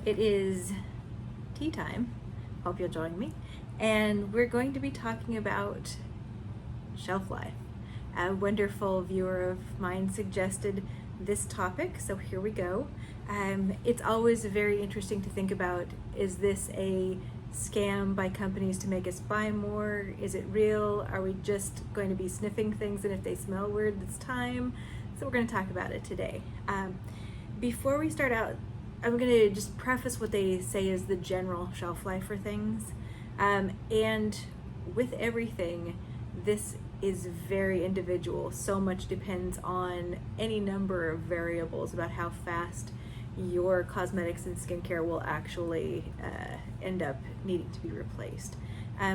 It is tea time. Hope you'll join me. And we're going to be talking about shelf life. A wonderful viewer of mine suggested this topic, so here we go. It's always very interesting to think about, is this a scam by companies to make us buy more? Is it real? Are we just going to be sniffing things, and if they smell weird, it's time? So we're going to talk about it today. Before we start out, I'm going to just preface what they say is the general shelf life for things. And with everything, this is very individual. So much depends on any number of variables about how fast your cosmetics and skincare will actually end up needing to be replaced.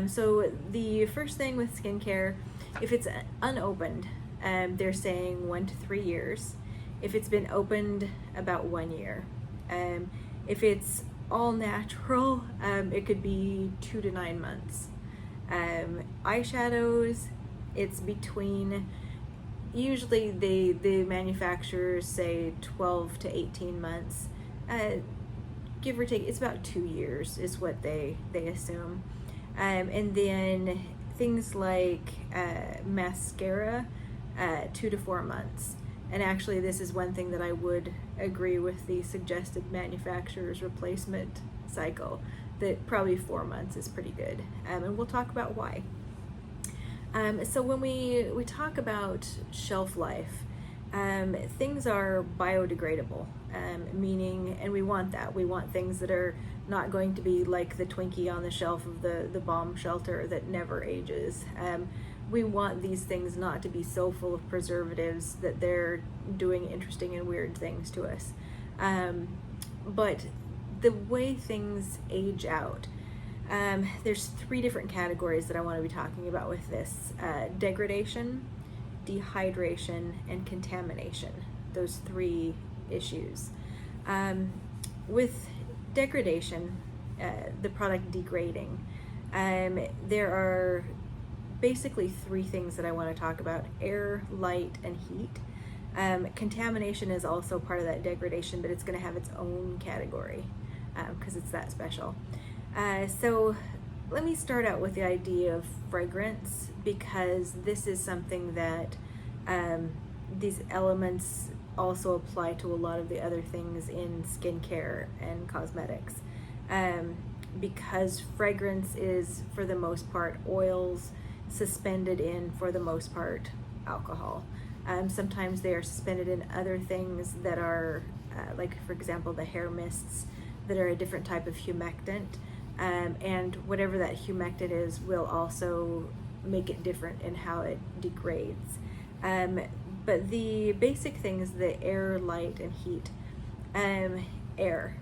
So the first thing with skincare, if it's unopened, they're saying 1 to 3 years. If it's been opened, about 1 year. If it's all natural, it could be 2 to 9 months. Eyeshadows, it's between, usually the manufacturers say 12 to 18 months. Give or take, it's about 2 years is what they assume. And then things like mascara, 2 to 4 months. And actually, this is one thing that I would agree with the suggested manufacturer's replacement cycle, that probably 4 months is pretty good. And we'll talk about why. So when we talk about shelf life, things are biodegradable, meaning, and we want that. We want things that are not going to be like the Twinkie on the shelf of the bomb shelter that never ages. We want these things not to be so full of preservatives that they're doing interesting and weird things to us. But the way things age out, there's 3 different categories that I want to be talking about with this. Degradation, dehydration, and contamination. Those 3 issues. With degradation, the product degrading, there are basically 3 things that I want to talk about: air, light, and heat. Contamination is also part of that degradation, but it's going to have its own category because it's that special. So let me start out with the idea of fragrance, because this is something that these elements also apply to a lot of the other things in skincare and cosmetics. Because fragrance is, for the most part, oils suspended in, for the most part, alcohol. Sometimes they are suspended in other things that are, like for example, the hair mists that are a different type of humectant. And whatever that humectant is will also make it different in how it degrades. But the basic things, the air, light, and heat. Air.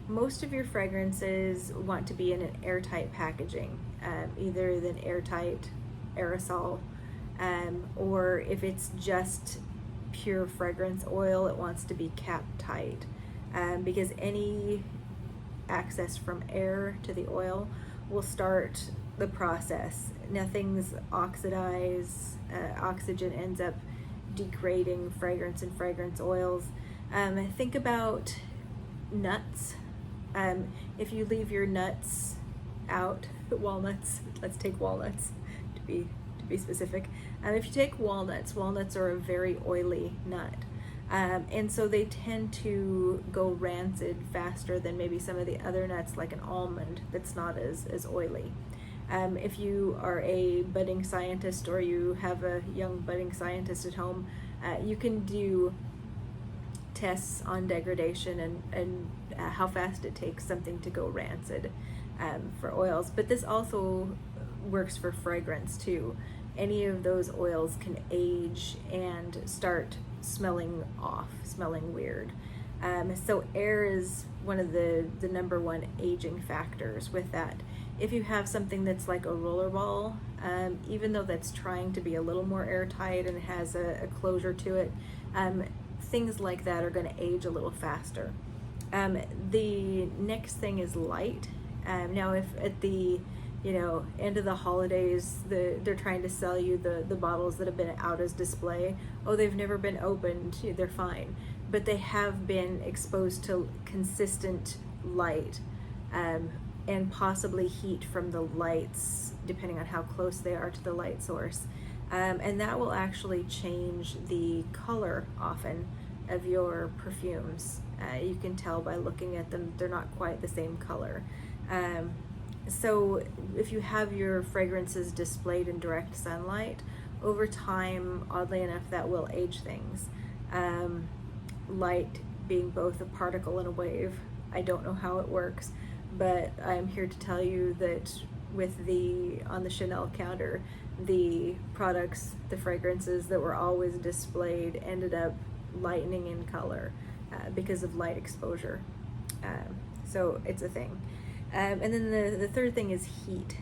Most of your fragrances want to be in an airtight packaging, either an airtight aerosol, or if it's just pure fragrance oil, it wants to be capped tight, because any access from air to the oil will start the process. Nothing's oxidized, oxygen ends up degrading fragrance and fragrance oils. Think about nuts. If you leave your nuts out, walnuts, let's take walnuts to be specific. If you take walnuts are a very oily nut. And so they tend to go rancid faster than maybe some of the other nuts, like an almond that's not as oily. If you are a budding scientist, or you have a young budding scientist at home, you can do tests on degradation and how fast it takes something to go rancid for oils. But this also works for fragrance too. Any of those oils can age and start smelling off, smelling weird. So air is one of the number one aging factors with that. If you have something that's like a roller ball, even though that's trying to be a little more airtight and has a closure to it, things like that are going to age a little faster. The next thing is light. Now if at the end of the holidays, they're trying to sell you the bottles that have been out as display. Oh, they've never been opened, they're fine. But they have been exposed to consistent light, and possibly heat from the lights, depending on how close they are to the light source. And that will actually change the color often of your perfumes. You can tell by looking at them, they're not quite the same color. So if you have your fragrances displayed in direct sunlight, over time, oddly enough, that will age things. Light being both a particle and a wave. I don't know how it works, but I'm here to tell you that with on the Chanel counter, the products, the fragrances that were always displayed ended up lightening in color because of light exposure. So it's a thing. And then the third thing is heat.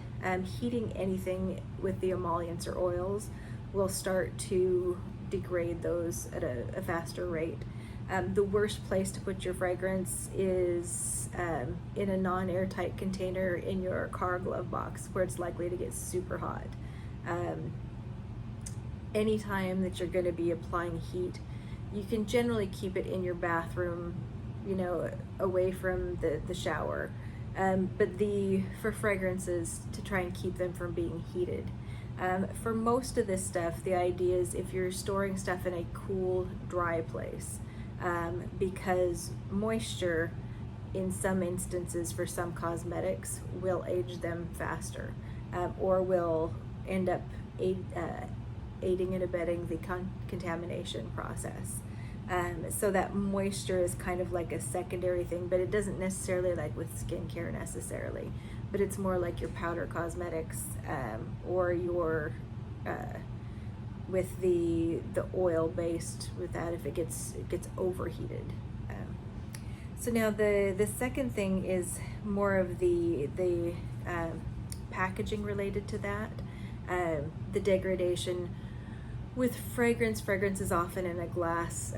Heating anything with the emollients or oils will start to degrade those at a faster rate. The worst place to put your fragrance is in a non-airtight container in your car glove box, where it's likely to get super hot. Anytime that you're going to be applying heat, you can generally keep it in your bathroom, away from the shower. But for fragrances, to try and keep them from being heated. For most of this stuff, the idea is if you're storing stuff in a cool, dry place, because moisture, in some instances for some cosmetics, will age them faster, or will end up aiding and abetting the contamination process. So that moisture is kind of like a secondary thing, but it doesn't necessarily, like with skincare necessarily, but it's more like your powder cosmetics, or your with the oil based with that, if it gets overheated. So now the second thing is more of the packaging related to that, the degradation. With fragrance is often in a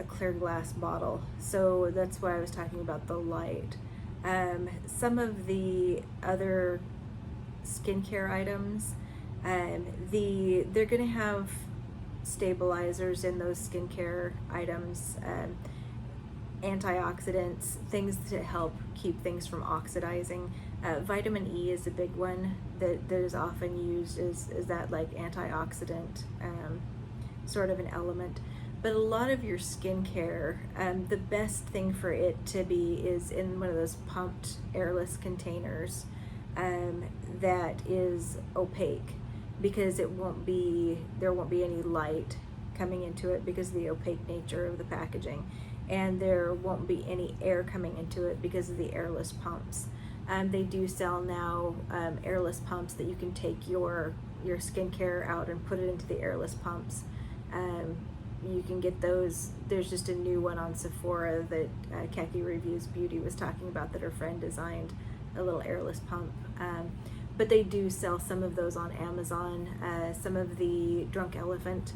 clear glass bottle. So that's why I was talking about the light. Some of the other skincare items, they're gonna have stabilizers in those skincare items, antioxidants, things to help keep things from oxidizing. Vitamin E is a big one that is often used as that like antioxidant sort of an element. But a lot of your skincare, the best thing for it to be is in one of those pumped airless containers that is opaque, because there won't be any light coming into it because of the opaque nature of the packaging, and there won't be any air coming into it because of the airless pumps. They do sell now airless pumps that you can take your skincare out and put it into the airless pumps. You can get those. There's just a new one on Sephora that Khaki Reviews Beauty was talking about, that her friend designed, a little airless pump. But they do sell some of those on Amazon. Some of the Drunk Elephant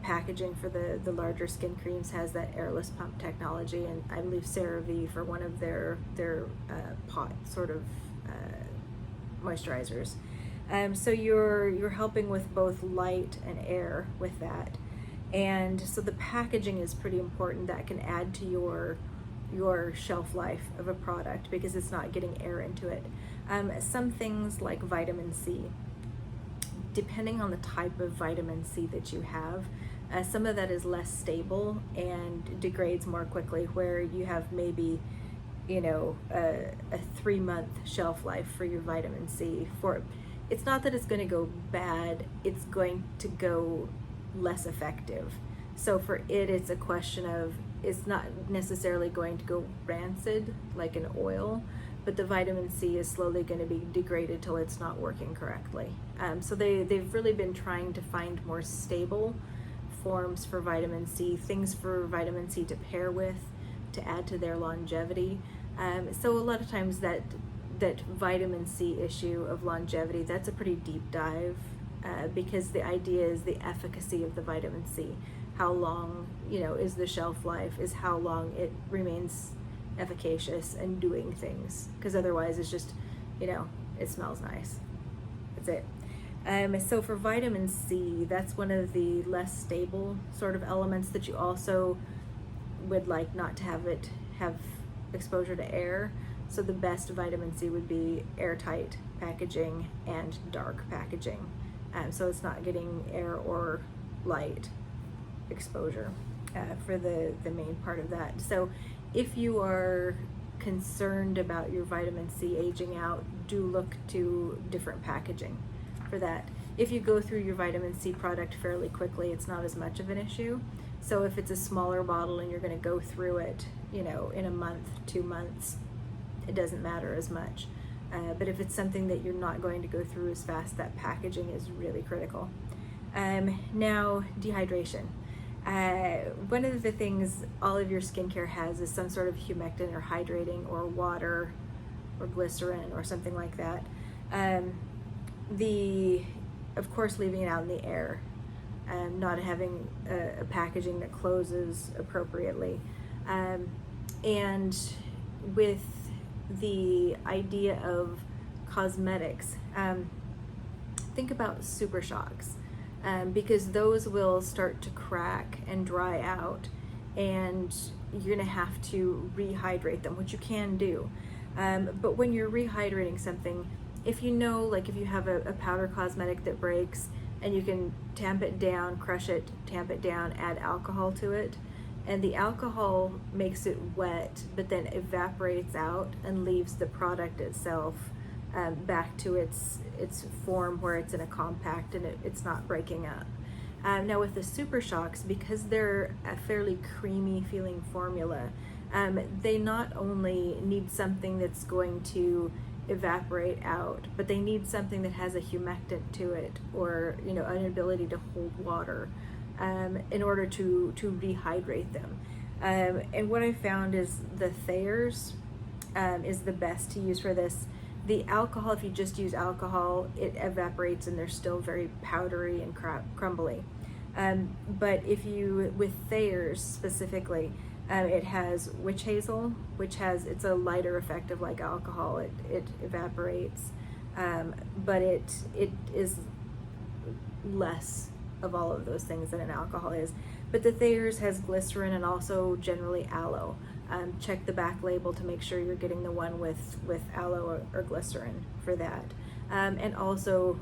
packaging for the larger skin creams has that airless pump technology, and I believe CeraVe for one of their pot sort of moisturizers. So you're helping with both light and air with that, and so the packaging is pretty important. That can add to your shelf life of a product because it's not getting air into it. Some things like vitamin C, depending on the type of vitamin C that you have, some of that is less stable and degrades more quickly, where you have maybe a 3-month shelf life for your vitamin C. It's not that it's going to go bad, it's going to go less effective. So for it's a question of, it's not necessarily going to go rancid like an oil, but the vitamin C is slowly going to be degraded till it's not working correctly. So they've really been trying to find more stable forms for vitamin C, things for vitamin C to pair with, to add to their longevity. So a lot of times that vitamin C issue of longevity, that's a pretty deep dive, because the idea is the efficacy of the vitamin C. How long, is the shelf life, is how long it remains efficacious and doing things, because otherwise it's just, it smells nice. That's it. So for vitamin C, that's one of the less stable sort of elements that you also would like not to have exposure to air. So the best vitamin C would be airtight packaging and dark packaging. So it's not getting air or light exposure for the main part of that. So if you are concerned about your vitamin C aging out, do look to different packaging for that. If you go through your vitamin C product fairly quickly, it's not as much of an issue. So if it's a smaller bottle and you're going to go through it, in a month, 2 months, it doesn't matter as much. But if it's something that you're not going to go through as fast, that packaging is really critical. Now, dehydration. One of the things all of your skincare has is some sort of humectant or hydrating or water or glycerin or something like that. Of course, leaving it out in the air, not having a packaging that closes appropriately. And with the idea of cosmetics, think about super shocks, because those will start to crack and dry out, and you're gonna have to rehydrate them, which you can do. But when you're rehydrating something, if you have a powder cosmetic that breaks, and you can tamp it down, crush it, tamp it down, add alcohol to it, and the alcohol makes it wet, but then evaporates out and leaves the product itself back to its form where it's in a compact and it's not breaking up. Now with the super shocks, because they're a fairly creamy feeling formula, they not only need something that's going to evaporate out, but they need something that has a humectant to it, or an ability to hold water in order to rehydrate them. And what I found is the Thayers is the best to use for this. The alcohol, if you just use alcohol, it evaporates and they're still very powdery and crumbly. But with Thayers specifically, it has witch hazel, it's a lighter effect of like alcohol. It evaporates, but it is less of all of those things than an alcohol is. But the Thayers has glycerin and also generally aloe. Check the back label to make sure you're getting the one with aloe or glycerin for that. And also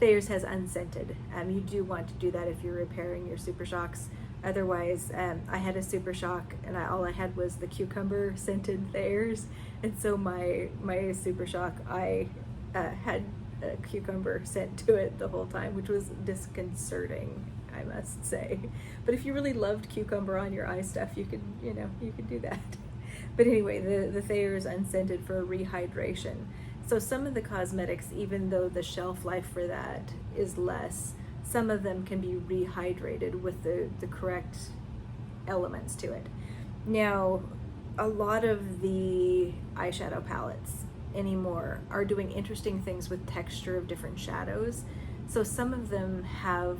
Thayers has unscented. You do want to do that if you're repairing your super shocks. Otherwise, I had a super shock and all I had was the cucumber scented Thayers, and so my super shock, I had a cucumber scent to it the whole time, which was disconcerting, I must say. But if you really loved cucumber on your eye stuff, you could do that. But anyway, the Thayers unscented for rehydration. So some of the cosmetics, even though the shelf life for that is less, some of them can be rehydrated with the correct elements to it. Now, a lot of the eyeshadow palettes anymore are doing interesting things with texture of different shadows. So some of them have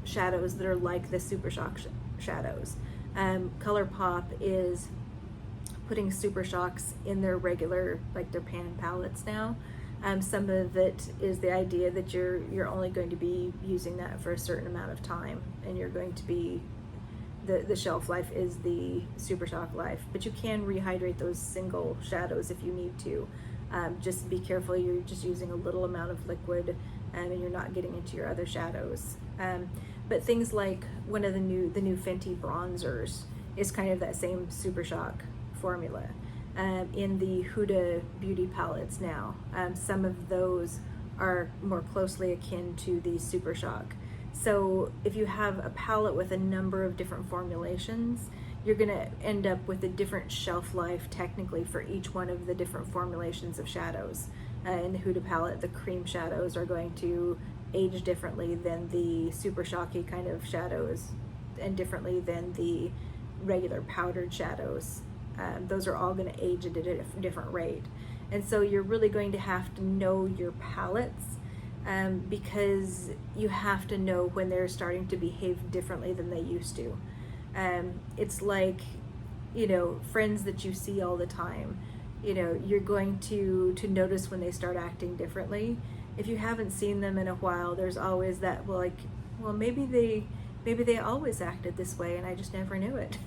shadows that are like the Super Shock shadows. ColourPop is putting Super Shocks in their regular, like their pan palettes now. Some of it is the idea that you're only going to be using that for a certain amount of time, and you're going to be, the shelf life is the Super Shock life, but you can rehydrate those single shadows if you need to. Just be careful, you're just using a little amount of liquid, and you're not getting into your other shadows. But things like one of the new Fenty bronzers is kind of that same Super Shock formula. In the Huda Beauty palettes now, some of those are more closely akin to the Super Shock. So if you have a palette with a number of different formulations, you're going to end up with a different shelf life technically for each one of the different formulations of shadows. In the Huda palette, the cream shadows are going to age differently than the Super Shocky kind of shadows, and differently than the regular powdered shadows. Those are all going to age at a different rate. And so you're really going to have to know your palettes, because you have to know when they're starting to behave differently than they used to. It's like, friends that you see all the time, you're going to notice when they start acting differently. If you haven't seen them in a while, there's always that, well, maybe maybe they always acted this way and I just never knew it.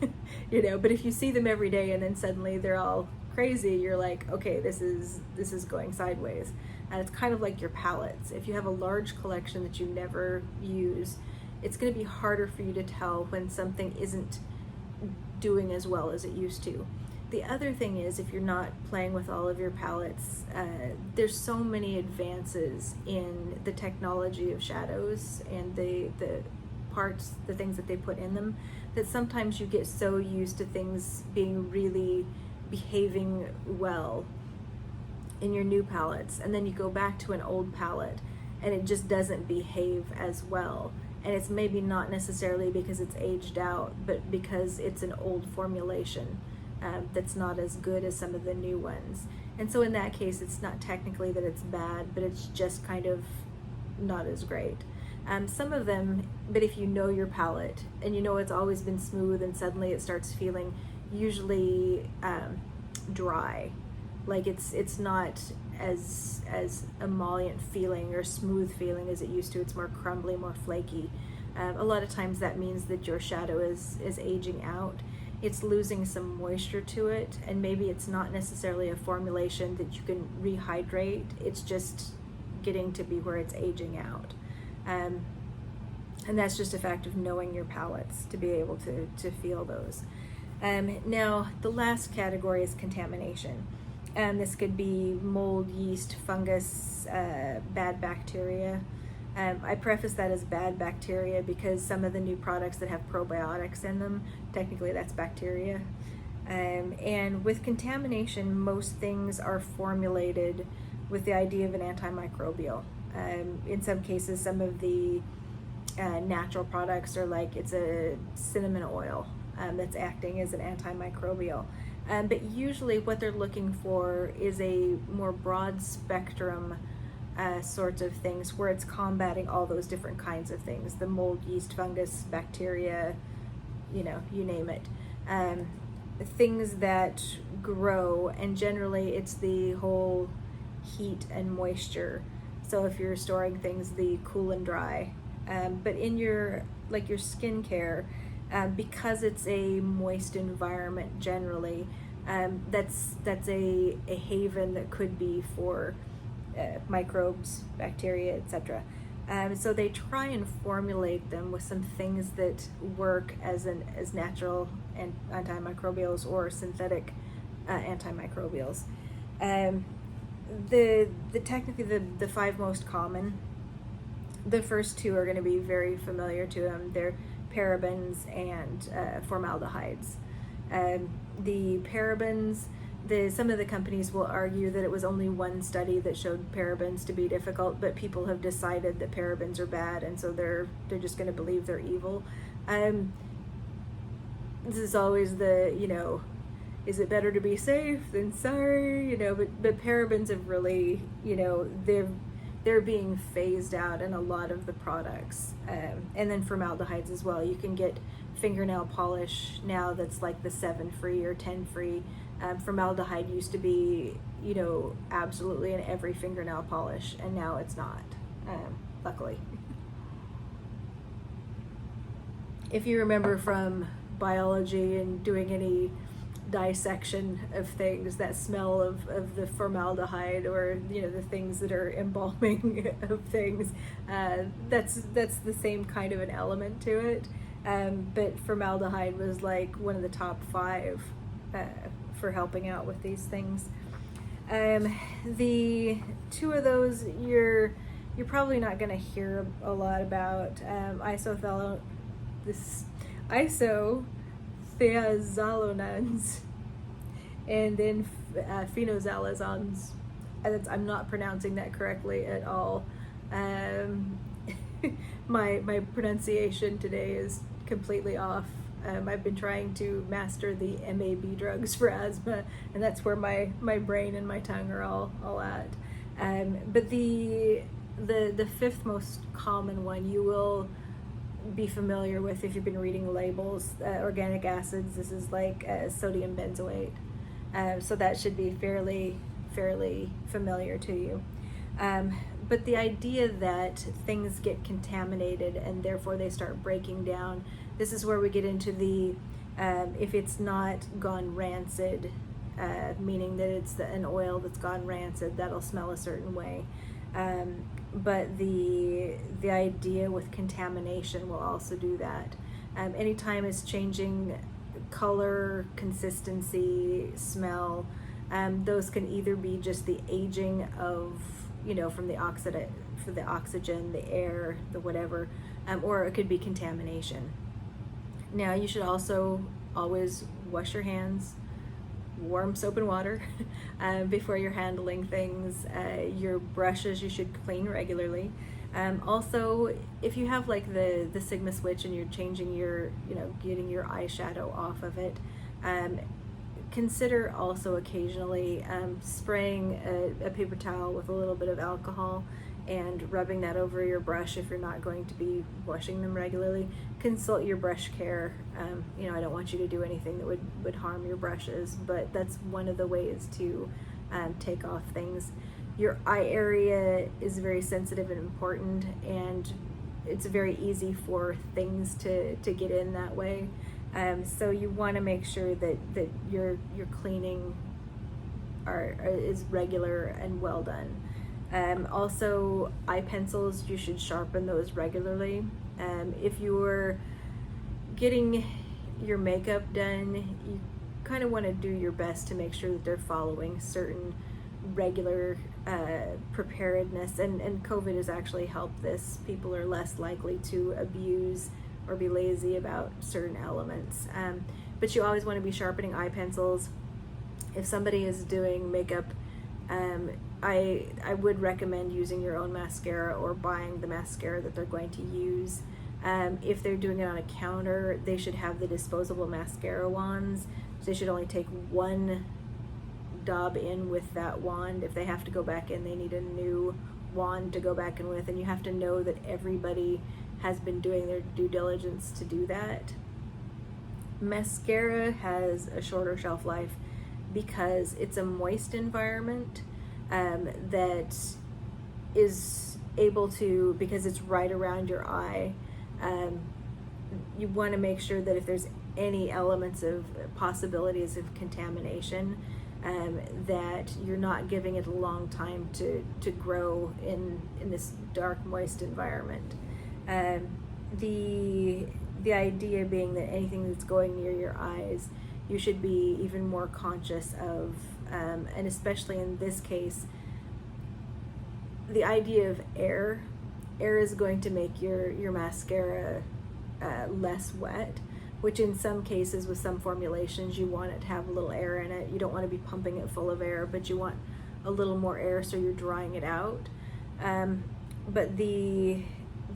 But if you see them every day and then suddenly they're all crazy, you're like, okay, this is going sideways. And it's kind of like your palettes. If you have a large collection that you never use, it's going to be harder for you to tell when something isn't doing as well as it used to. The other thing is, if you're not playing with all of your palettes, there's so many advances in the technology of shadows and the parts, the things that they put in them, that sometimes you get so used to things being really behaving well in your new palettes, and then you go back to an old palette and it just doesn't behave as well. And it's maybe not necessarily because it's aged out, but because it's an old formulation that's not as good as some of the new ones. And so in that case, it's not technically that it's bad, but it's just kind of not as great. Some of them, but if you know your palette and you know it's always been smooth and suddenly it starts feeling usually dry, like it's not as emollient feeling or smooth feeling as it used to. It's more crumbly, more flaky. A lot of times that means that your shadow is aging out. It's losing some moisture to it, and maybe it's not necessarily a formulation that you can rehydrate. It's just getting to be where it's aging out. And that's just a fact of knowing your palettes to be able to feel those. Now, the last category is contamination. This could be mold, yeast, fungus, bad bacteria. I preface that as bad bacteria because some of the new products that have probiotics in them, technically that's bacteria. And with contamination, most things are formulated with the idea of an antimicrobial. In some cases, some of the natural products are like, it's a cinnamon oil that's acting as an antimicrobial. But usually what they're looking for is a more broad spectrum sorts of things where it's combating all those different kinds of things, the mold, yeast, fungus, bacteria, you name it. Things that grow, and generally it's the whole heat and moisture. So if you're storing things, the cool and dry. But in your skincare, because it's a moist environment generally, that's a haven that could be for microbes, bacteria, etc. So they try and formulate them with some things that work as natural and antimicrobials or synthetic antimicrobials. Technically the five most common, the first two are going to be very familiar to them. They're parabens and formaldehydes. The parabens, some of the companies will argue that it was only one study that showed parabens to be difficult, but people have decided that parabens are bad, and so they're just going to believe they're evil. This is always the, is it better to be safe than sorry? But parabens have really, they're being phased out in a lot of the products. And then formaldehydes as well. You can get fingernail polish now that's like the 7 free or 10 free. Formaldehyde used to be, absolutely in every fingernail polish, and now it's not, luckily. If you remember from biology and doing any dissection of things, that smell of the formaldehyde, or the things that are embalming of things, that's the same kind of an element to it. But formaldehyde was like one of the top 5 for helping out with these things. The 2 of those you're probably not going to hear a lot about. Isothiazolinones, and then phenolxalazones. I'm not pronouncing that correctly at all. My pronunciation today is completely off. I've been trying to master the MAB drugs for asthma, and that's where my brain and my tongue are all at. But the 5th most common one you will be familiar with if you've been reading labels. Organic acids. This is like sodium benzoate. So that should be fairly familiar to you. But the idea that things get contaminated and therefore they start breaking down, this is where we get into the, if it's not gone rancid, meaning that it's an oil that's gone rancid, that'll smell a certain way. But the idea with contamination will also do that. Anytime it's changing color, consistency, smell, those can either be just the aging of, from the for the oxygen, the air, the whatever, or it could be contamination. Now, you should also always wash your hands, warm soap and water before you're handling things. Your brushes you should clean regularly. Also, if you have like the Sigma switch and you're changing your, getting your eyeshadow off of it, consider also occasionally spraying a paper towel with a little bit of alcohol and rubbing that over your brush if you're not going to be washing them regularly. Consult your brush care. I don't want you to do anything that would harm your brushes, but that's one of the ways to take off things. Your eye area is very sensitive and important, and it's very easy for things to get in that way. So you want to make sure that your cleaning is regular and well done. Also, eye pencils, you should sharpen those regularly. If you're getting your makeup done, you kind of want to do your best to make sure that they're following certain regular preparedness, and COVID has actually helped this. People are less likely to abuse or be lazy about certain elements. But you always want to be sharpening eye pencils. If somebody is doing makeup, I would recommend using your own mascara or buying the mascara that they're going to use. If they're doing it on a counter, they should have the disposable mascara wands. So they should only take one daub in with that wand. If they have to go back in, they need a new wand to go back in with, and you have to know that everybody has been doing their due diligence to do that. Mascara has a shorter shelf life because it's a moist environment that is able to, because it's right around your eye, you want to make sure that if there's any elements of possibilities of contamination, that you're not giving it a long time to grow in this dark, moist environment. The idea being that anything that's going near your eyes, you should be even more conscious of, and especially in this case, the idea of air is going to make your mascara less wet, which in some cases with some formulations you want it to have a little air in it. You don't want to be pumping it full of air, but you want a little more air so you're drying it out. But the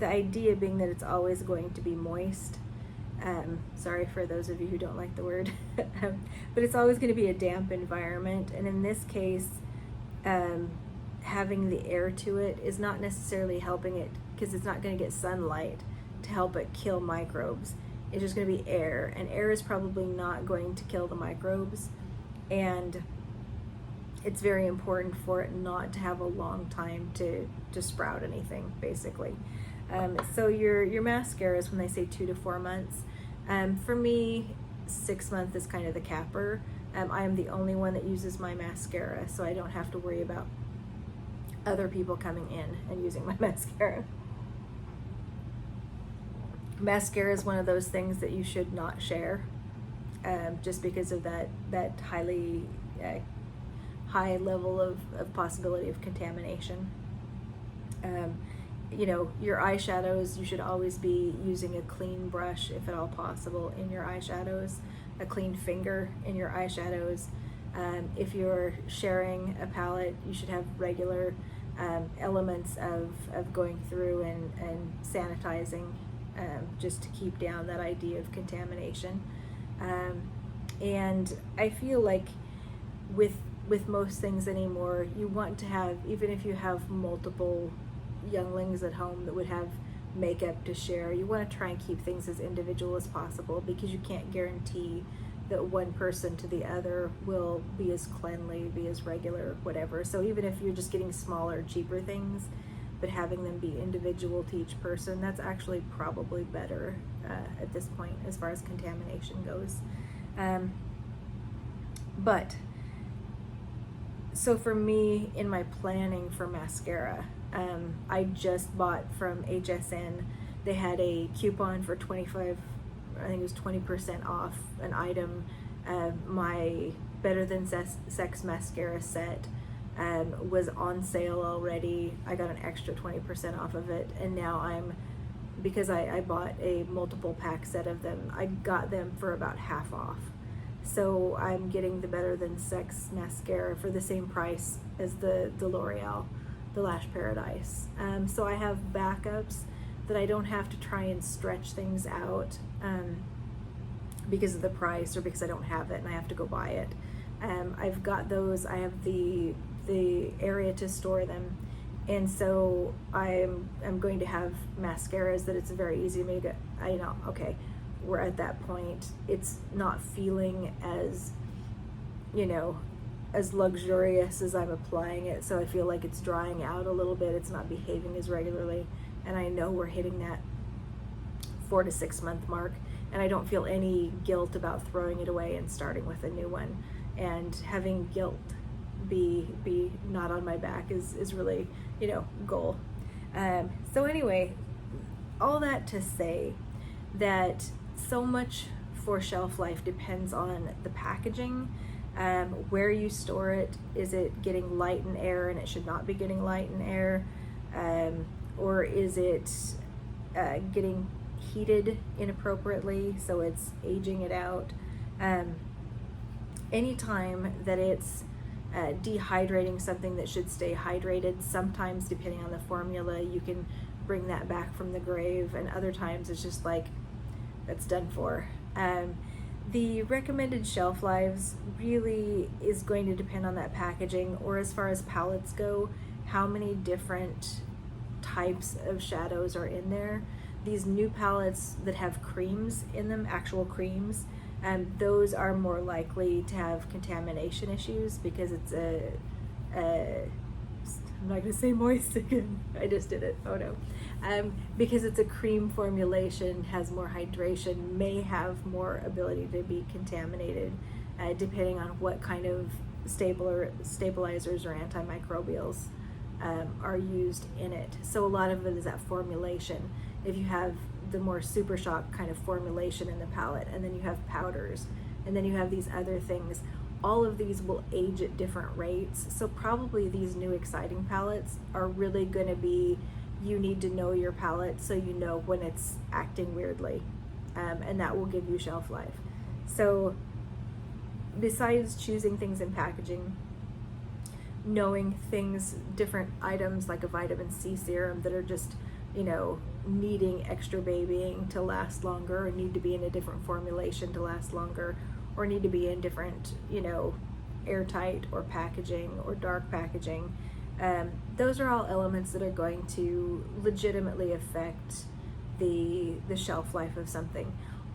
idea being that it's always going to be moist. Sorry for those of you who don't like the word, but it's always going to be a damp environment. And in this case, having the air to it is not necessarily helping it, because it's not going to get sunlight to help it kill microbes. It's just going to be air, and air is probably not going to kill the microbes. And it's very important for it not to have a long time to sprout anything, basically. So your mascaras, when they say 2 to 4 months, for me, 6 months is kind of the capper. I am the only one that uses my mascara, so I don't have to worry about other people coming in and using my mascara. Mascara is one of those things that you should not share, just because of that highly high level of possibility of contamination. Your eyeshadows, you should always be using a clean brush, if at all possible, in your eyeshadows, a clean finger in your eyeshadows. If you're sharing a palette, you should have regular elements of going through and sanitizing, just to keep down that idea of contamination. And I feel like with most things anymore, you want to have, even if you have multiple younglings at home that would have makeup to share, you want to try and keep things as individual as possible, because you can't guarantee that one person to the other will be as cleanly, be as regular, whatever. So even if you're just getting smaller, cheaper things, but having them be individual to each person, that's actually probably better at this point as far as contamination goes. But so for me, in my planning for mascara, I just bought from HSN. They had a coupon for 25, I think it was 20% off an item. My Better Than Sex mascara set was on sale already. I got an extra 20% off of it, and now because I bought a multiple pack set of them, I got them for about half off. So I'm getting the Better Than Sex mascara for the same price as the L'Oreal, the Lash Paradise. So I have backups that I don't have to try and stretch things out because of the price or because I don't have it and I have to go buy it. I've got those. I have the area to store them, and so I'm going to have mascaras that it's very easy to make. I know, okay, we're at that point. It's not feeling as, as luxurious as I'm applying it, so I feel like it's drying out a little bit. It's not behaving as regularly, and I know we're hitting that 4 to 6 month mark, and I don't feel any guilt about throwing it away and starting with a new one. And having guilt be not on my back is really, goal. So anyway, all that to say that so much for shelf life depends on the packaging, where you store it. Is it getting light in air and it should not be getting light in air? Or is it getting heated inappropriately, so it's aging it out? Anytime that it's dehydrating something that should stay hydrated, sometimes depending on the formula you can bring that back from the grave, and other times it's just like, that's done for. The recommended shelf lives really is going to depend on that packaging, or as far as palettes go, how many different types of shadows are in there. These new palettes that have creams in them, actual creams, those are more likely to have contamination issues because it's I'm not going to say moist again. I just did it. Oh no. Because it's a cream formulation, has more hydration, may have more ability to be contaminated, depending on what kind of stabilizers or antimicrobials are used in it. So a lot of it is that formulation. If you have the more super shock kind of formulation in the palette, and then you have powders, and then you have these other things, all of these will age at different rates. So probably these new exciting palettes are really going to be, you need to know your palette so you know when it's acting weirdly, and that will give you shelf life. So besides choosing things in packaging, knowing things, different items like a vitamin C serum that are just, needing extra babying to last longer, or need to be in a different formulation to last longer, or need to be in different, airtight or packaging or dark packaging. Those are all elements that are going to legitimately affect the shelf life of something.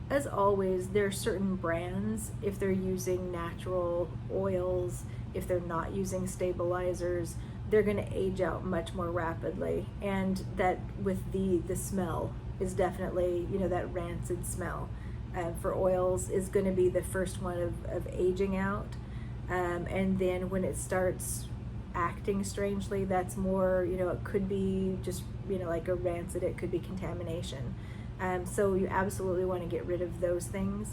As always, there are certain brands, if they're using natural oils, if they're not using stabilizers, they're going to age out much more rapidly. And that with the smell is definitely, that rancid smell for oils is going to be the first one of aging out. And then when it starts acting strangely, that's more, it could be just, like a rancid, it could be contamination. So you absolutely want to get rid of those things.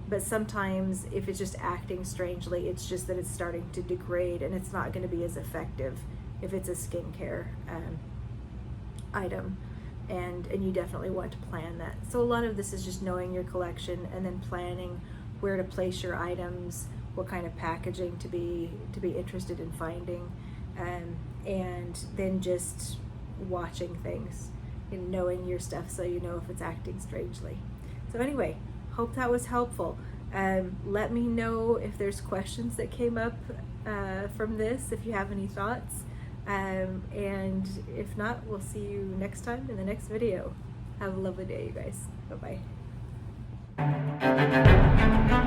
But sometimes if it's just acting strangely, it's just that it's starting to degrade, and it's not going to be as effective if it's a skincare item. And you definitely want to plan that. So a lot of this is just knowing your collection and then planning where to place your items, what kind of packaging to be interested in finding, and then just watching things and knowing your stuff so you know if it's acting strangely. So anyway, hope that was helpful. Let me know if there's questions that came up from this, if you have any thoughts. And if not, we'll see you next time in the next video. Have a lovely day, you guys. Bye-bye.